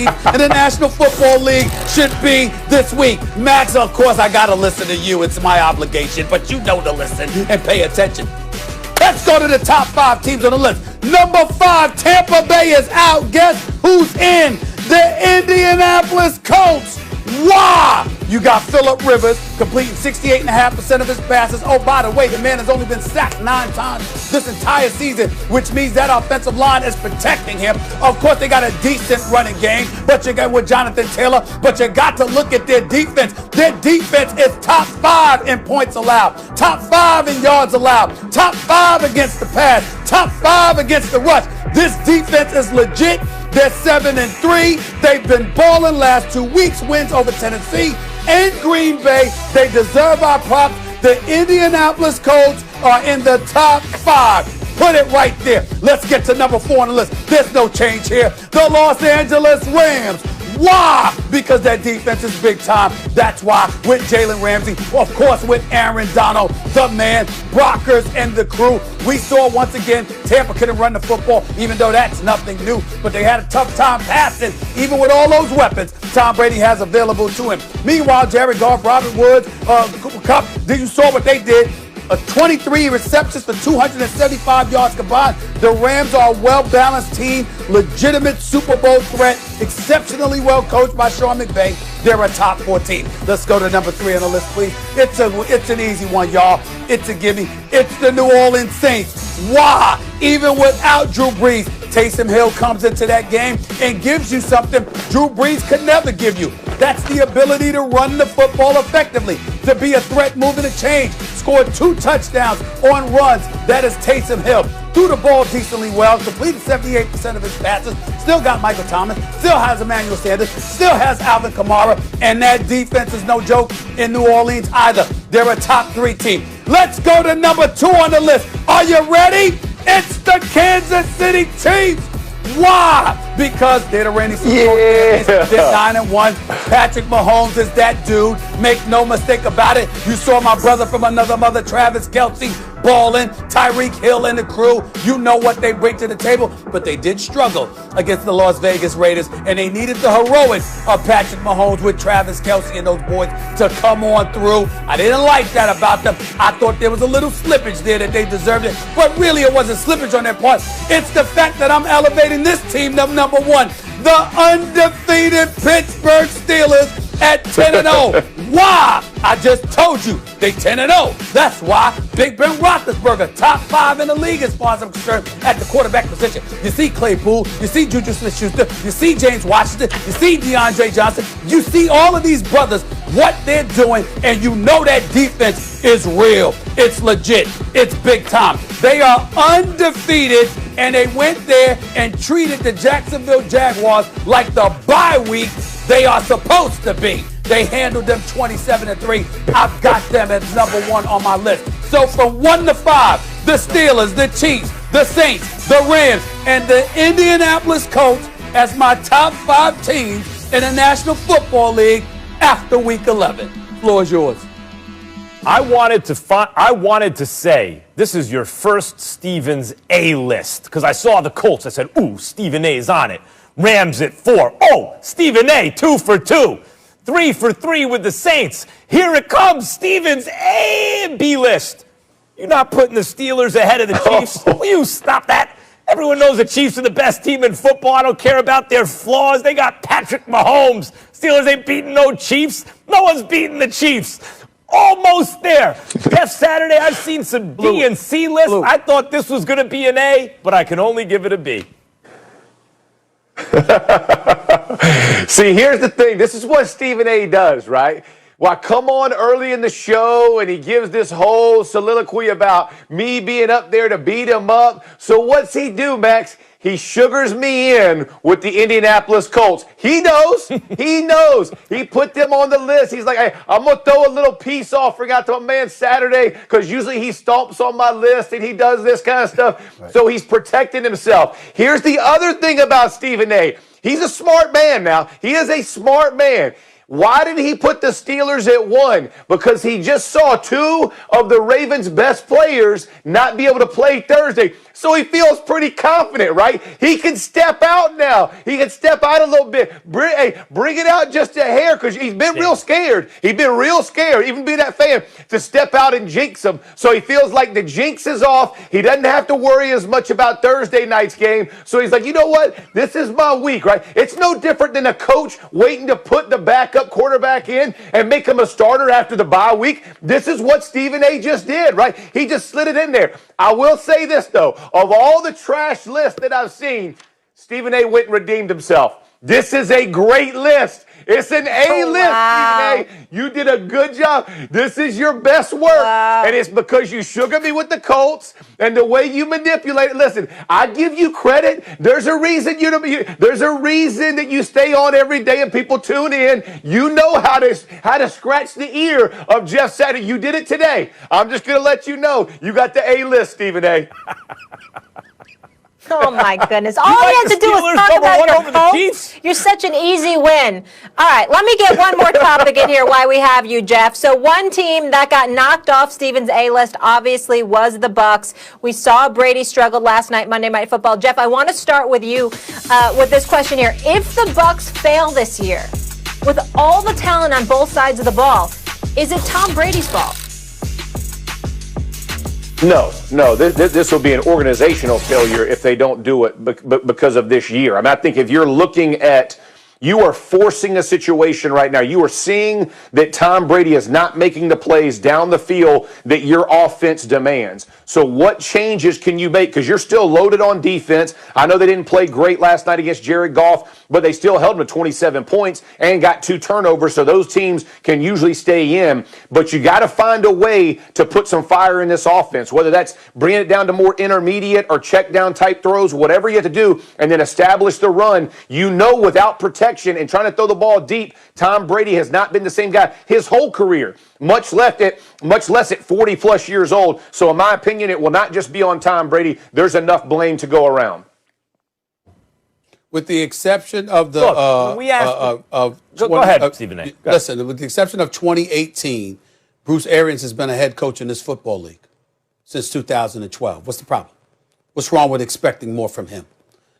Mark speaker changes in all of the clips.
Speaker 1: teams in the National Football League should be this week. Max, of course, I got to listen to you. It's my obligation, but you know to listen and pay attention. Let's go to the top 5 teams on the list. Number 5, Tampa Bay is out. Guess who's in? The Indianapolis Colts. Why? You got Phillip Rivers completing 68.5% of his passes. Oh, by the way, the man has only been sacked 9 times this entire season, which means that offensive line is protecting him. Of course, they got a decent running game, but you got with Jonathan Taylor. But you got to look at their defense. Their defense is top 5 in points allowed, top 5 in yards allowed, top 5 against the pass, top 5 against the rush. This defense is legit. They're 7-3. They've been balling last 2 weeks. Wins over Tennessee and Green Bay. They deserve our props. The Indianapolis Colts are in the top 5. Put it right there. Let's get to number 4 on the list. There's no change here. The Los Angeles Rams. Why? Because that defense is big time. That's why with Jalen Ramsey, of course with Aaron Donald, the man, Brockers and the crew. We saw once again Tampa couldn't run the football, even though that's nothing new. But they had a tough time passing, even with all those weapons Tom Brady has available to him. Meanwhile, Jared Goff, Robert Woods, Cooper Kupp, you saw what they did. 23 receptions for 275 yards combined. The Rams are a well-balanced team, legitimate Super Bowl threat, exceptionally well coached by Sean McVay. They're a top 4 team. Let's go to number 3 on the list, please. It's an easy one, y'all. It's a gimme. It's the New Orleans Saints. Why? Even without Drew Brees, Taysom Hill comes into that game and gives you something Drew Brees could never give you. That's the ability to run the football effectively, to be a threat moving the change. Scored 2 touchdowns on runs. That is Taysom Hill. Threw the ball decently well, completed 78% of his passes, still got Michael Thomas, still has Emmanuel Sanders, still has Alvin Kamara, and that defense is no joke in New Orleans either. They're a top 3 team. Let's go to number 2 on the list. Are you ready? It's the Kansas City Chiefs. Why? Because they're the reigning Super Bowl champions. They're 9-1. Patrick Mahomes is that dude. Make no mistake about it. You saw my brother from another mother, Travis Kelce, balling, Tyreek Hill and the crew. You know what they bring to the table, but they did struggle against the Las Vegas Raiders, and they needed the heroics of Patrick Mahomes with Travis Kelce and those boys to come on through. I didn't like that about them. I thought there was a little slippage there that they deserved it, but really it wasn't slippage on their part. It's the fact that I'm elevating this team to number 1, the undefeated Pittsburgh Steelers at 10-0. Why? I just told you they 10-0. That's why Big Ben Roethlisberger, top 5 in the league as far as I'm concerned at the quarterback position. You see Claypool, you see Juju Smith-Schuster, you see James Washington, you see DeAndre Johnson, you see all of these brothers, what they're doing, and you know that defense is real. It's legit. It's big time. They are undefeated, and they went there and treated the Jacksonville Jaguars like the bye week they are supposed to be. They handled them 27-3. I've got them as number 1 on my list. So from 1 to 5, the Steelers, the Chiefs, the Saints, the Rams, and the Indianapolis Colts as my top 5 teams in the National Football League after Week 11. Floor is yours.
Speaker 2: I wanted to say this is your first Stevens A list because I saw the Colts. I said, ooh, Stephen A is on it. Rams at 4. Oh, Stephen A, 2 for 2. 3 for 3 with the Saints. Here it comes, Stevens A and B list. You're not putting the Steelers ahead of the Chiefs. Will you stop that? Everyone knows the Chiefs are the best team in football. I don't care about their flaws. They got Patrick Mahomes. Steelers ain't beating no Chiefs. No one's beating the Chiefs. Almost there. Jeff Saturday, I've seen some D and C lists. I thought this was going to be an A, but I can only give it a B.
Speaker 3: See, here's the thing. This is what Stephen A does, right? Well, I come on early in the show and he gives this whole soliloquy about me being up there to beat him up. So what's he do, Max? He sugars me in with the Indianapolis Colts. He knows. He knows. He put them on the list. He's like, hey, I'm going to throw a little peace offering out to my man Saturday because usually he stomps on my list and he does this kind of stuff. Right. So he's protecting himself. Here's the other thing about Stephen A. He's a smart man now. He is a smart man. Why did he put the Steelers at 1? Because he just saw 2 of the Ravens' best players not be able to play Thursday. So he feels pretty confident, right? He can step out now. He can step out a little bit. Bring it out just a hair because he's been real scared. He's been real scared, even being that fan, to step out and jinx him. So he feels like the jinx is off. He doesn't have to worry as much about Thursday night's game. So he's like, you know what? This is my week, right? It's no different than a coach waiting to put the backup quarterback in and make him a starter after the bye week. This is what Stephen A. just did, right? He just slid it in there. I will say this, though. Of all the trash lists that I've seen, Stephen A. went and redeemed himself. This is a great list. It's an A list,
Speaker 4: wow.
Speaker 3: Stephen A. You did a good job. This is your best work.
Speaker 4: Wow.
Speaker 3: And it's because you sugar me with the Colts and the way you manipulate it. Listen, I give you credit. There's a reason there's a reason that you stay on every day and people tune in. You know how to scratch the ear of Jeff Saturday. You did it today. I'm just going to let you know. You got the A list, Stephen A.
Speaker 4: Oh, my goodness. All
Speaker 2: like
Speaker 4: you have
Speaker 2: the
Speaker 4: to do
Speaker 2: Steelers
Speaker 4: is talk
Speaker 2: number
Speaker 4: about
Speaker 2: one
Speaker 4: your
Speaker 2: over the
Speaker 4: Colts.
Speaker 2: Chiefs?
Speaker 4: You're such an easy win. All right, let me get one more topic in here while we have you, Jeff. So one team that got knocked off Steven's A-list obviously was the Bucs. We saw Brady struggle last night, Monday Night Football. Jeff, I want to start with you with this question here. If the Bucs fail this year, with all the talent on both sides of the ball, is it Tom Brady's fault?
Speaker 3: No. This will be an organizational failure if they don't do it because of this year. I mean, I think if you're looking at, you are forcing a situation right now. You are seeing that Tom Brady is not making the plays down the field that your offense demands. So what changes can you make? Because you're still loaded on defense. I know they didn't play great last night against Jared Goff, but they still held him to 27 points and got 2 turnovers. So those teams can usually stay in. But you got to find a way to put some fire in this offense, whether that's bringing it down to more intermediate or check down type throws, whatever you have to do, and then establish the run. You know, without protection and trying to throw the ball deep, Tom Brady has not been the same guy his whole career, much less at 40-plus years old. So in my opinion, it will not just be on Tom Brady. There's enough blame to go around.
Speaker 1: With the exception of the
Speaker 2: Go ahead, Stephen A.
Speaker 1: Listen, with the exception of 2018, Bruce Arians has been a head coach in this football league since 2012. What's the problem? What's wrong with expecting more from him?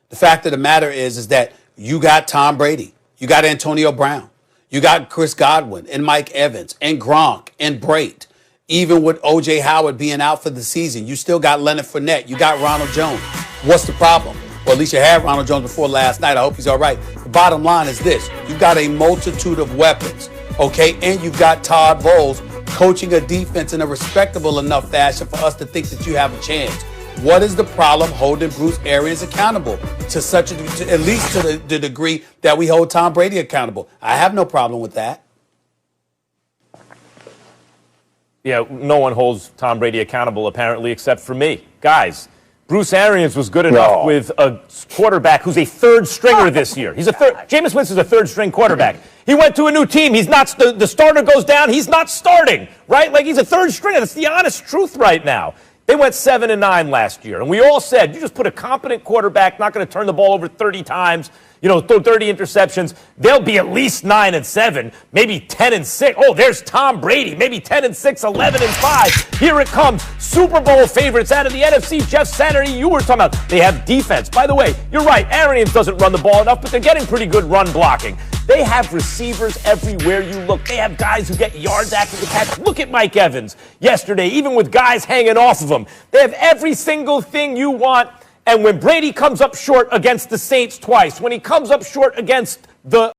Speaker 1: The fact of the matter is that you got Tom Brady, you got Antonio Brown, you got Chris Godwin and Mike Evans and Gronk and Brate. Even with O.J. Howard being out for the season, you still got Leonard Fournette, you got Ronald Jones. What's the problem? Well, at least you had Ronald Jones before last night. I hope he's all right. The bottom line is this. You've got a multitude of weapons, okay? And you've got Todd Bowles coaching a defense in a respectable enough fashion for us to think that you have a chance. What is the problem holding Bruce Arians accountable to at least to the degree that we hold Tom Brady accountable? I have no problem with that.
Speaker 2: Yeah, no one holds Tom Brady accountable, apparently, except for me. Guys, Bruce Arians was good enough with a quarterback who's a third stringer this year. Jameis Winston's a third-string quarterback. He went to a new team. He's not, the starter goes down. He's not starting, right? Like, he's a third stringer. That's the honest truth right now. They went 7-9 last year, and we all said, you just put a competent quarterback, not going to turn the ball over 30 times, throw 30 interceptions. They'll be at least 9-7, maybe 10-6. Oh, there's Tom Brady, maybe 10-6, 11-5. Here it comes. Super Bowl favorites out of the NFC. Jeff Saturday, you were talking about they have defense. By the way, you're right. Arians doesn't run the ball enough, but they're getting pretty good run blocking. They have receivers everywhere you look. They have guys who get yards after the catch. Look at Mike Evans yesterday, even with guys hanging off of him. They have every single thing you want. And when Brady comes up short against the Saints twice, when he comes up short against the